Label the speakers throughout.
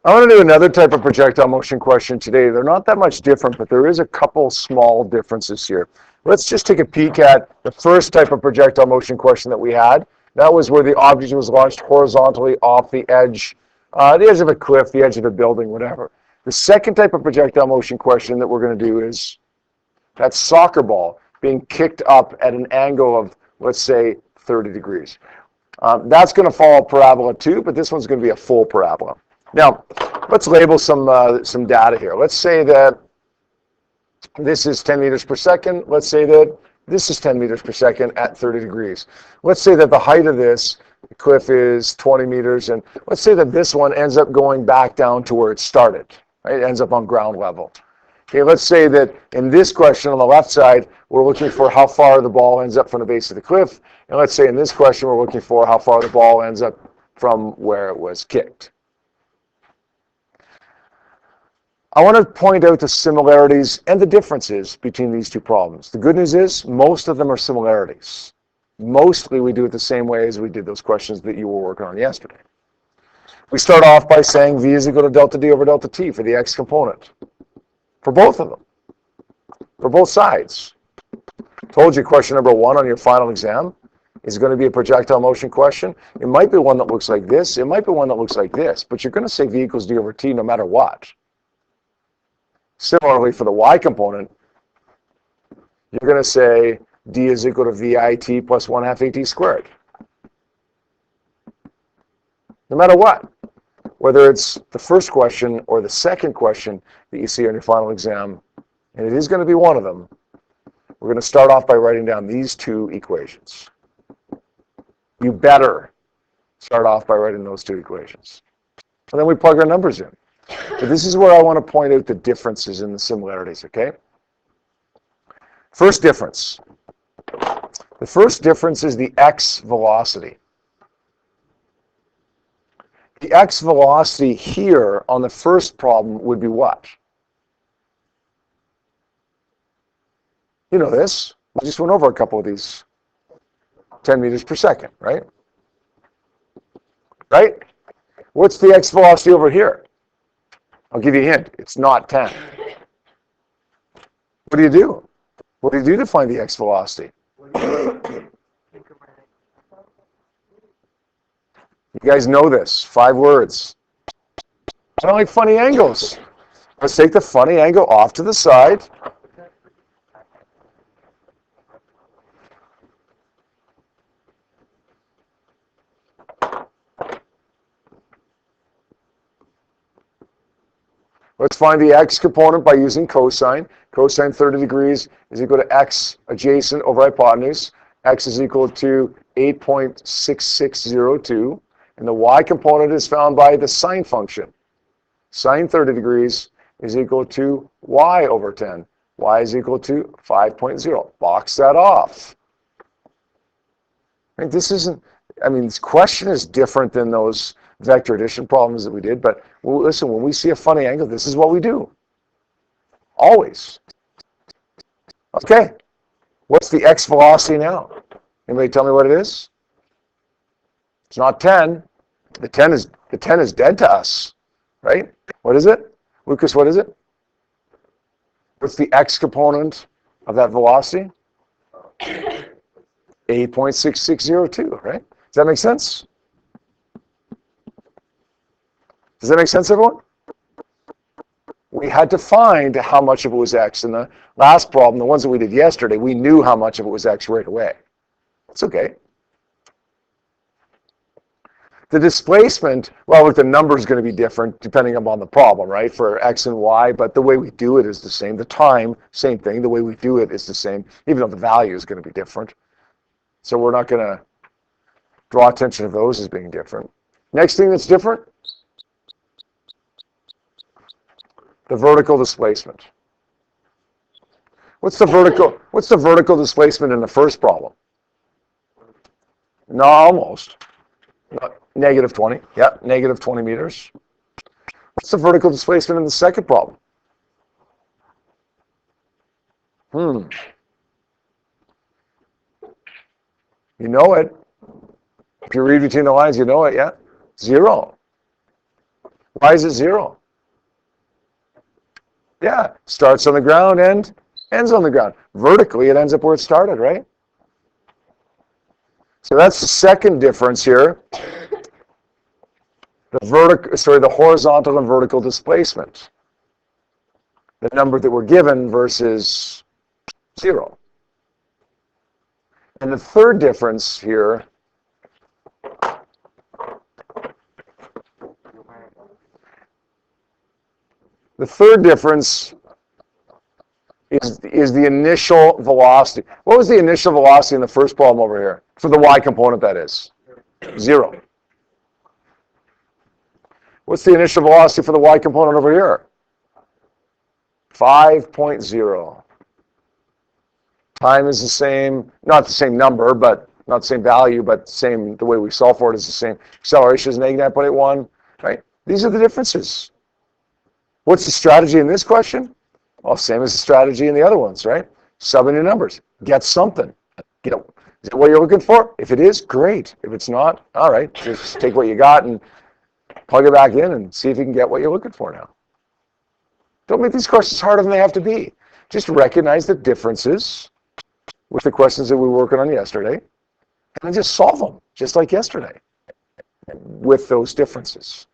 Speaker 1: I want to do another type of projectile motion question today. They're not that much different, but there is a couple small differences here. Let's just take a peek at the first type of projectile motion question that we had. That was where the object was launched horizontally off the edge of a cliff, the edge of a building, whatever. The second type of projectile motion question that we're going to do is that soccer ball being kicked up at an angle of, let's say, 30 degrees. That's going to follow parabola too, but this one's going to be a full parabola. Now, let's label some data here. Let's say that this is 10 meters per second. Let's say that this is 10 meters per second at 30 degrees. Let's say that the height of this cliff is 20 meters, and let's say that this one ends up going back down to where it started. Right? It ends up on ground level. Okay, let's say that in this question on the left side, we're looking for how far the ball ends up from the base of the cliff. And let's say in this question, we're looking for how far the ball ends up from where it was kicked. I want to point out the similarities and the differences between these two problems. The good news is most of them are similarities. Mostly we do it the same way as we did those questions that you were working on yesterday. We start off by saying v is equal to delta d over delta t for the x component. For both of them. For both sides. Told you question number 1 on your final exam is going to be a projectile motion question. It might be one that looks like this. It might be one that looks like this. But you're going to say v equals d over t no matter what. Similarly, for the y component, you're going to say d is equal to vit plus 1/2 at squared. No matter what. Whether it's the first question or the second question that you see on your final exam, and it is going to be one of them, we're going to start off by writing down these two equations. You better start off by writing those two equations. And then we plug our numbers in. But this is where I want to point out the differences and the similarities, okay? First difference. The first difference is the x velocity. The x velocity here on the first problem would be what? You know this. We just went over a couple of these. 10 meters per second, right? Right? What's the x velocity over here? I'll give you a hint. It's not 10. What do you do? What do you do to find the x velocity? You guys know this. 5 words. I don't like funny angles. Let's take the funny angle off to the side. Let's find the x component by using cosine. Cosine 30 degrees is equal to x adjacent over hypotenuse. X is equal to 8.6602. And the y component is found by the sine function. Sine 30 degrees is equal to y over 10. Y is equal to 5.0. Box that off. I mean, this question is different than those vector addition problems that we did, but listen, when we see a funny angle, this is what we do. Always. Okay. What's the x velocity now? Anybody tell me what it is? It's not 10. The 10 is dead to us, right? What is it? Lucas, what is it? What's the x component of that velocity? 8.6602, right? Does that make sense? Does that make sense, everyone? We had to find how much of it was x. In the last problem, the ones that we did yesterday, we knew how much of it was x right away. It's okay. The displacement, well, look, the number is going to be different depending upon the problem, right, for x and y, but the way we do it is the same. The time, same thing. The way we do it is the same, even though the value is going to be different. So we're not going to draw attention to those as being different. Next thing that's different, the vertical displacement. What's the vertical displacement in the first problem? No, almost. Negative 20. Yeah, negative 20 meters. What's the vertical displacement in the second problem? You know it. If you read between the lines, you know it, yeah? 0. Why is it 0? Yeah, starts on the ground and ends on the ground. Vertically, it ends up where it started, right? So that's the second difference here. The horizontal and vertical displacement. The number that we're given versus 0. And the third difference here is the initial velocity. What was the initial velocity in the first problem over here? For the y component, that is. 0. What's the initial velocity for the y component over here? 5.0. Time is the same, not the same number, but not the same value, but the way we solve for it is the same. Acceleration is negative 9.81, right? These are the differences. What's the strategy in this question? Well, same as the strategy in the other ones, right? Sub in your numbers. Get something. Is it what you're looking for? If it is, great. If it's not, all right, just take what you got and plug it back in and see if you can get what you're looking for now. Don't make these questions harder than they have to be. Just recognize the differences with the questions that we were working on yesterday, and then just solve them, just like yesterday, with those differences.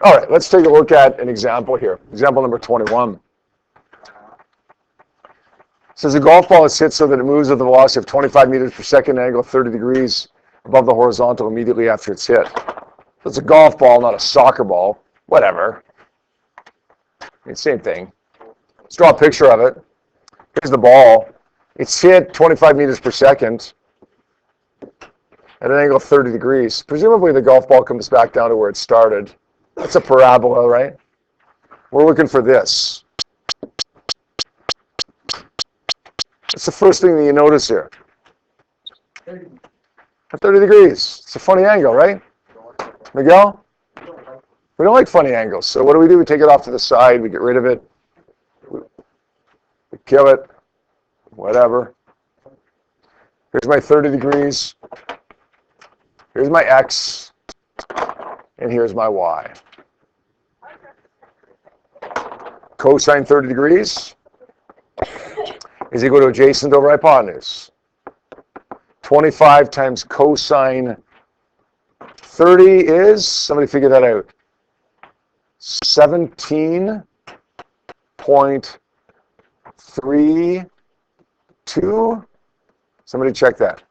Speaker 1: All right, let's take a look at an example here. Example number 21. It says a golf ball is hit so that it moves with a velocity of 25 meters per second, angle of 30 degrees above the horizontal immediately after it's hit. So it's a golf ball, not a soccer ball. Whatever. Same thing. Let's draw a picture of it. Here's the ball. It's hit 25 meters per second at an angle of 30 degrees. Presumably the golf ball comes back down to where it started. That's a parabola, right? We're looking for this. That's the first thing that you notice here. At 30 degrees. It's a funny angle, right? Miguel? We don't like funny angles. So what do? We take it off to the side. We get rid of it. We kill it. Whatever. Here's my 30 degrees. Here's my x. And here's my y. Cosine 30 degrees is equal to adjacent over hypotenuse. 25 times cosine 30 is, somebody figure that out, 17.32. Somebody check that.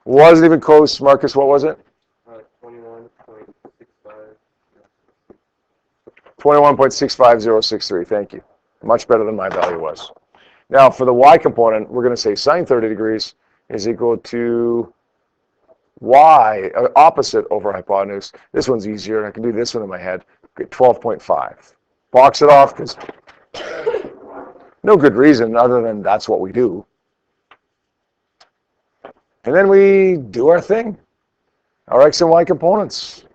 Speaker 1: Wasn't even close. Marcus, what was it? 21.65063. Thank you. Much better than my value was. Now, for the y component, we're going to say sine 30 degrees is equal to y, opposite over hypotenuse. This one's easier, and I can do this one in my head. Get 12.5. Box it off, because no good reason other than that's what we do. And then we do our thing, our x and y components.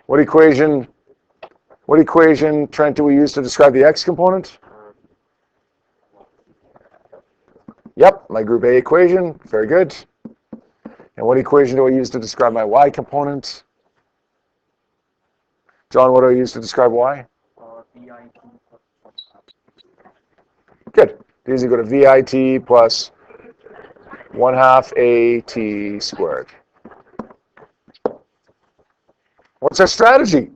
Speaker 1: What equation, Trent, do we use to describe the x component? Yep, my group A equation. Very good. And what equation do I use to describe my y component? John, what do I use to describe y? Good. D is equal to VIT plus 1/2 AT squared. What's our strategy?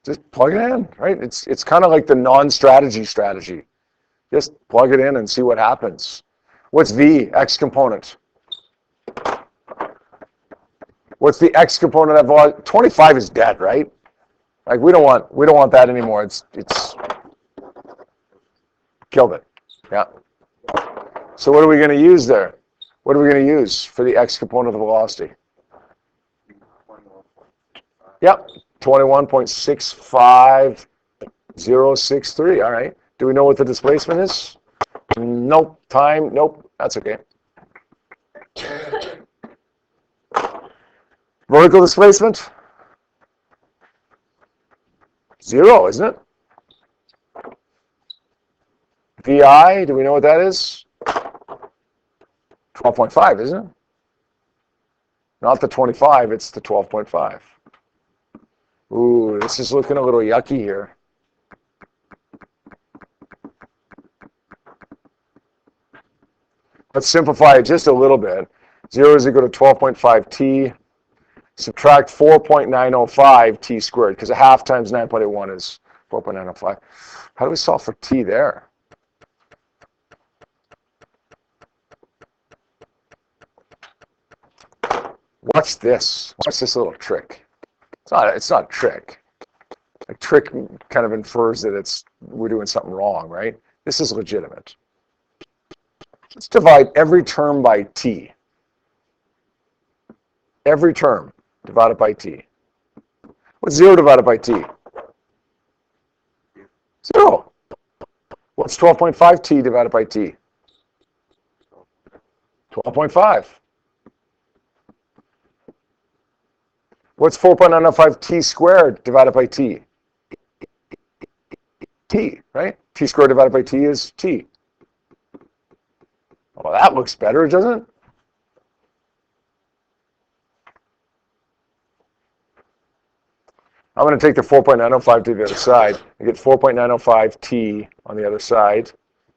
Speaker 1: Just plug it in, right? It's kind of like the non-strategy strategy. Just plug it in and see what happens. What's V, x component? What's the x component of velocity? 25 is dead, right? Like we don't want that anymore. It's killed it. Yeah. So what are we going to use there? What are we going to use for the x component of velocity? Yep, 21.65063. All right. Do we know what the displacement is? Nope. Time? Nope. That's okay. Vertical displacement? 0, isn't it? VI, do we know what that is? 12.5, isn't it? Not the 25, it's the 12.5. Ooh, this is looking a little yucky here. Let's simplify it just a little bit. 0 is equal to 12.5 t. Subtract 4.905 t squared, because a half times 9.81 is 4.905. How do we solve for t there? Watch this. Watch this little trick. It's not a trick. A trick kind of infers that we're doing something wrong, right? This is legitimate. Let's divide every term by t. Every term divided by t. What's 0 divided by t? 0. What's 12.5 t divided by t? 12.5. What's 4.905 t squared divided by t? T, right? T squared divided by t is t. Well, that looks better, doesn't it? I'm going to take the 4.905 to the other side and get 4.905 t on the other side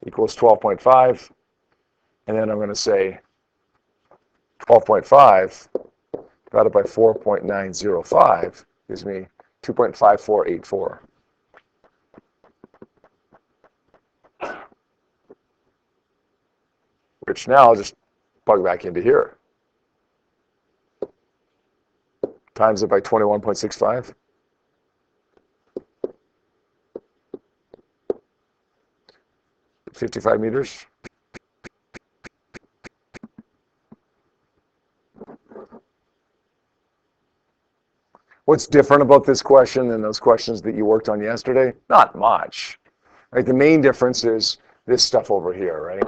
Speaker 1: equals 12.5. And then I'm going to say 12.5 divided by 4.905 gives me 2.5484. Which now I'll just plug back into here. Times it by 21.65. $55 meters. What's different about this question than those questions that you worked on yesterday? Not much. Right? The main difference is this stuff over here, right?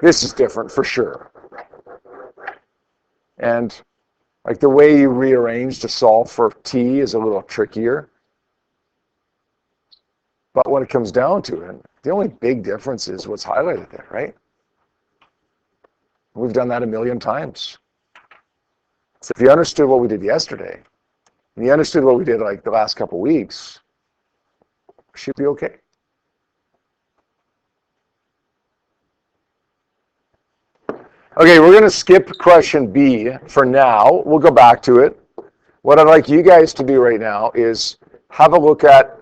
Speaker 1: This is different for sure. And like the way you rearrange to solve for t is a little trickier. But when it comes down to it, the only big difference is what's highlighted there, right? We've done that a million times. So if you understood what we did yesterday, and you understood what we did like the last couple of weeks, it should be okay. Okay, we're going to skip question B for now. We'll go back to it. What I'd like you guys to do right now is have a look at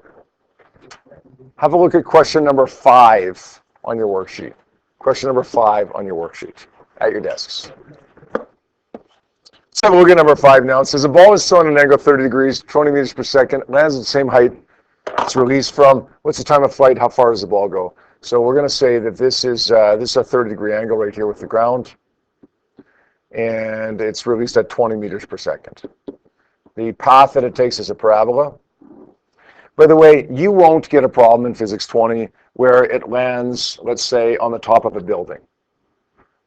Speaker 1: question number 5 on your worksheet. Question number 5 on your worksheet at your desks. So we'll look at number 5 now. It says a ball is thrown at an angle of 30 degrees, 20 meters per second, lands at the same height it's released from. What's the time of flight? How far does the ball go? So we're going to say that this is a 30-degree angle right here with the ground, and it's released at 20 meters per second. The path that it takes is a parabola. By the way, you won't get a problem in Physics 20 where it lands, let's say, on the top of a building.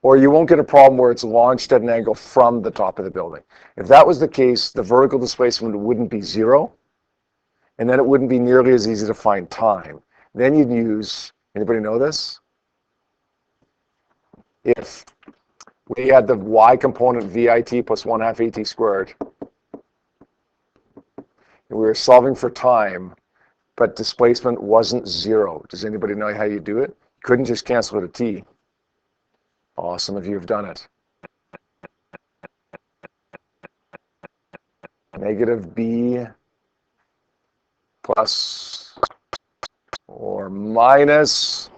Speaker 1: Or you won't get a problem where it's launched at an angle from the top of the building. If that was the case, the vertical displacement wouldn't be 0, and then it wouldn't be nearly as easy to find time. Then you'd use, anybody know this? If we had the y component VIT plus 1/2 AT squared, and we were solving for time, but displacement wasn't 0. Does anybody know how you do it? You couldn't just cancel it at t. Oh, some of you have done it. Negative b plus or minus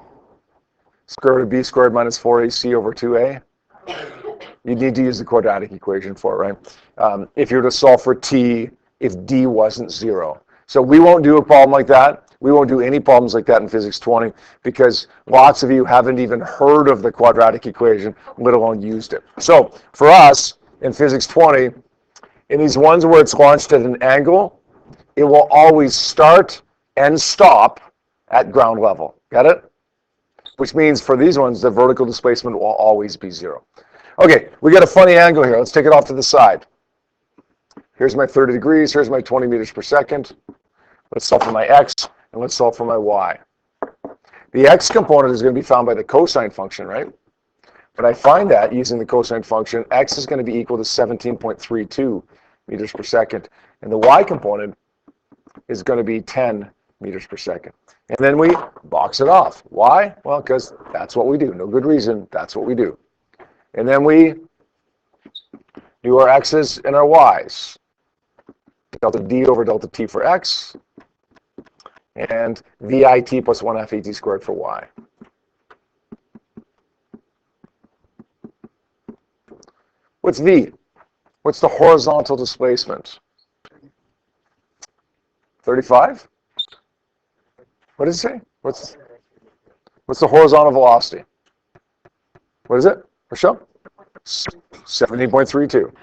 Speaker 1: square root of b squared minus 4ac over 2a. You need to use the quadratic equation for it, right? If you were to solve for t, if d wasn't 0. So we won't do a problem like that. We won't do any problems like that in Physics 20 because lots of you haven't even heard of the quadratic equation, let alone used it. So for us in Physics 20, in these ones where it's launched at an angle, it will always start and stop at ground level. Got it? Which means for these ones, the vertical displacement will always be 0. Okay, we got a funny angle here. Let's take it off to the side. Here's my 30 degrees. Here's my 20 meters per second. Let's solve for my x, and let's solve for my y. The x component is going to be found by the cosine function, right? When I find that using the cosine function, x is going to be equal to 17.32 meters per second, and the y component is going to be 10 meters per second. And then we box it off. Why? Well, because that's what we do. No good reason, that's what we do. And then we do our x's and our y's. Delta d over delta t for x, and vit plus 1 half at squared for y. What's v? What's the horizontal displacement? 35? What does it say? What's the horizontal velocity? What is it, Rochelle? 17.32.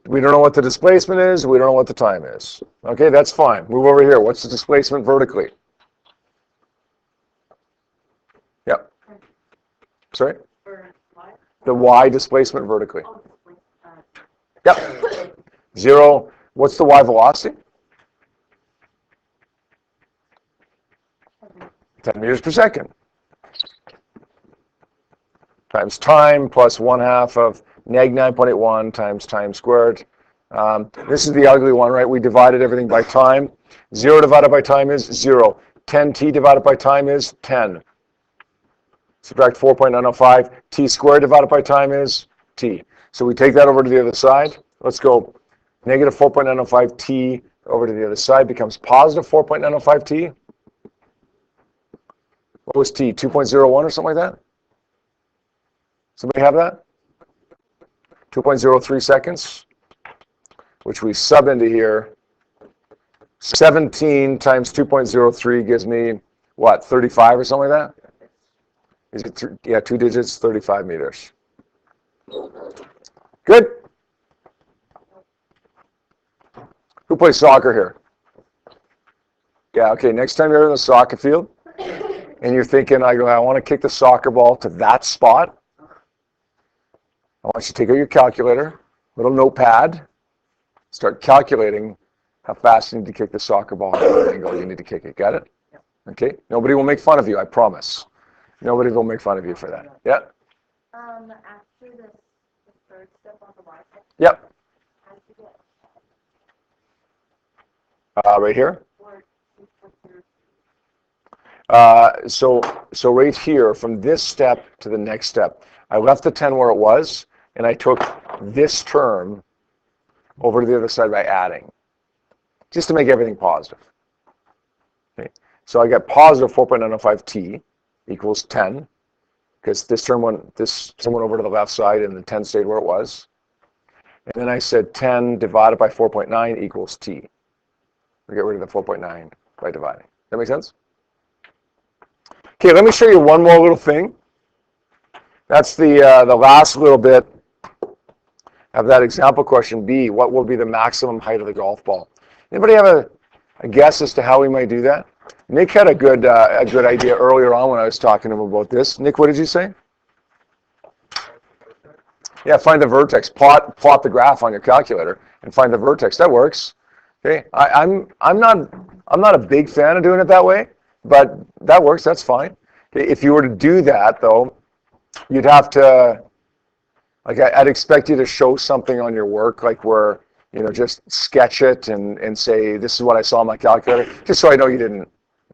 Speaker 1: We don't know what the displacement is. We don't know what the time is. Okay, that's fine. Move over here. What's the displacement vertically? Yep. Sorry? The y displacement vertically. Yep. 0. What's the y velocity? 10 meters per second. Times time plus 1 half of neg 9.81 times time squared. This is the ugly one, right? We divided everything by time. 0 divided by time is 0. 10t divided by time is 10. Subtract 4.905. T squared divided by time is t. So we take that over to the other side. Let's go. Negative 4.905 t over to the other side becomes positive 4.905 t. What was t? 2.01 or something like that? Somebody have that? 2.03 seconds, which we sub into here. 17 times 2.03 gives me, what, 35 or something like that? Is it yeah, 2 digits, 35 meters. Good. Who plays soccer here? Yeah, okay, next time you're in the soccer field and you're thinking, I want to kick the soccer ball to that spot, I want you to take out your calculator, little notepad, start calculating how fast you need to kick the soccer ball at what angle you need to kick it. Got it? Okay? Nobody will make fun of you, I promise. Nobody will make fun of you for that. Yeah?
Speaker 2: After the third step on the y step.
Speaker 1: Yep. Right here? So right here, from this step to the next step, I left the 10 where it was, and I took this term over to the other side by adding, just to make everything positive. Okay. So I got positive 4.905 t equals 10, because this term went over to the left side, and the 10 stayed where it was. And then I said 10 divided by 4.9 equals t. We get rid of the 4.9 by dividing. That make sense? Okay, let me show you one more little thing. That's the last little bit of that example question B. What will be the maximum height of the golf ball? Anybody have a guess as to how we might do that? Nick had a good idea earlier on when I was talking to him about this. Nick, what did you say? Yeah, find the vertex. Plot the graph on your calculator and find the vertex. That works. Okay, I'm not a big fan of doing it that way, but that works. That's fine. Okay, if you were to do that though, you'd have to, like, I'd expect you to show something on your work, like where, just sketch it and say, this is what I saw on my calculator, just so I know you didn't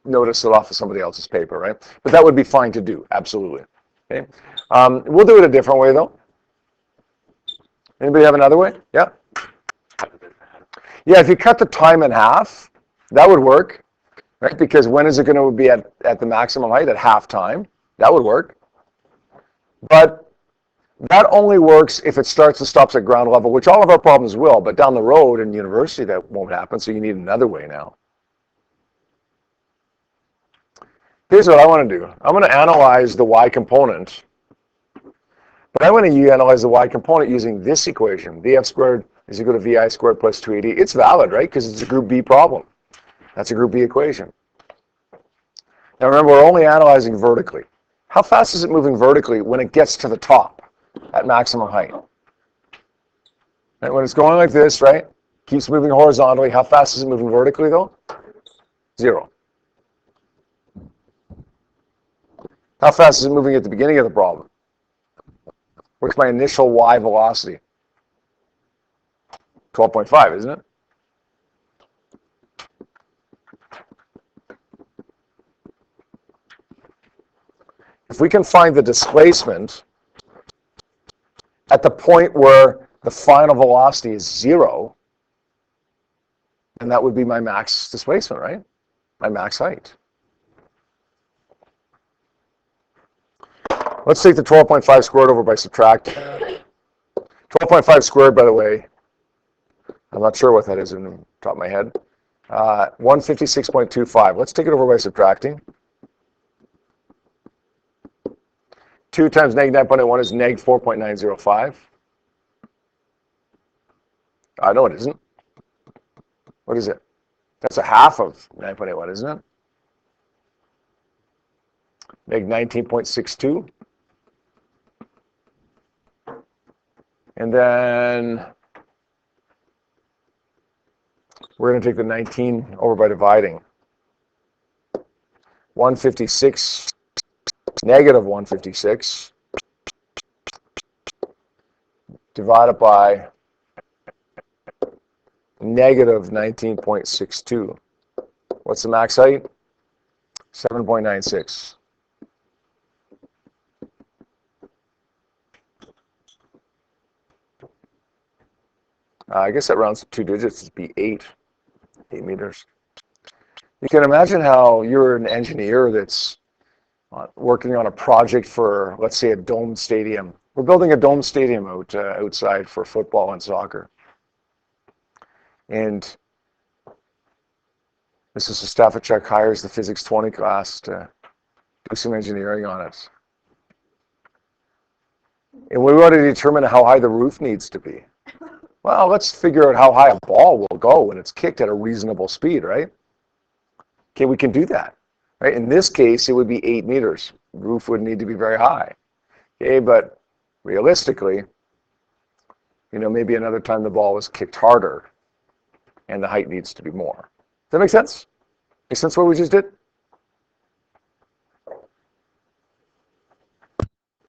Speaker 1: notice it off of somebody else's paper, right? But that would be fine to do, absolutely. Okay, we'll do it a different way though. Anybody have another way? Yeah. Yeah, if you cut the time in half, that would work, right? Because when is it going to be at the maximum height? At half time. That would work. But that only works if it starts and stops at ground level, which all of our problems will, but down the road in university that won't happen, so you need another way now. Here's what I want to do. I'm going to analyze the y component, but I want to analyze the y component using this equation. Vf squared is equal to vi squared plus 280. It's valid, right? Because it's a group B problem. That's a group B equation. Now remember, we're only analyzing vertically. How fast is it moving vertically when it gets to the top at maximum height? And when it's going like this, right? Keeps moving horizontally. How fast is it moving vertically, though? 0. How fast is it moving at the beginning of the problem? What's my initial y velocity? 12.5, isn't it? If we can find the displacement at the point where the final velocity is 0, then that would be my max displacement, right? My max height. Let's take the 12.5 squared over by subtracting. 12.5 squared, by the way, I'm not sure what that is in the top of my head. 156.25. Let's take it over by subtracting. 2 times negative 9.81 is negative 4.905. No, it isn't. What is it? That's a half of 9.81, isn't it? Negative 19.62. And then we're going to take the 19 over by dividing. 156, negative 156, divided by negative 19.62. What's the max height? 7.96. I guess that rounds to 2 digits. It'd be 8 meters. You can imagine how you're an engineer that's working on a project for, let's say, a domed stadium. We're building a domed stadium outside for football and soccer. And Mrs. Stafachuk hires the Physics 20 class to do some engineering on it. And we want to determine how high the roof needs to be. Well, let's figure out how high a ball will go when it's kicked at a reasonable speed, right? Okay, we can do that. Right? In this case, it would be 8 meters. The roof would need to be very high. Okay, but realistically, maybe another time the ball was kicked harder and the height needs to be more. Does that make sense? Make sense what we just did?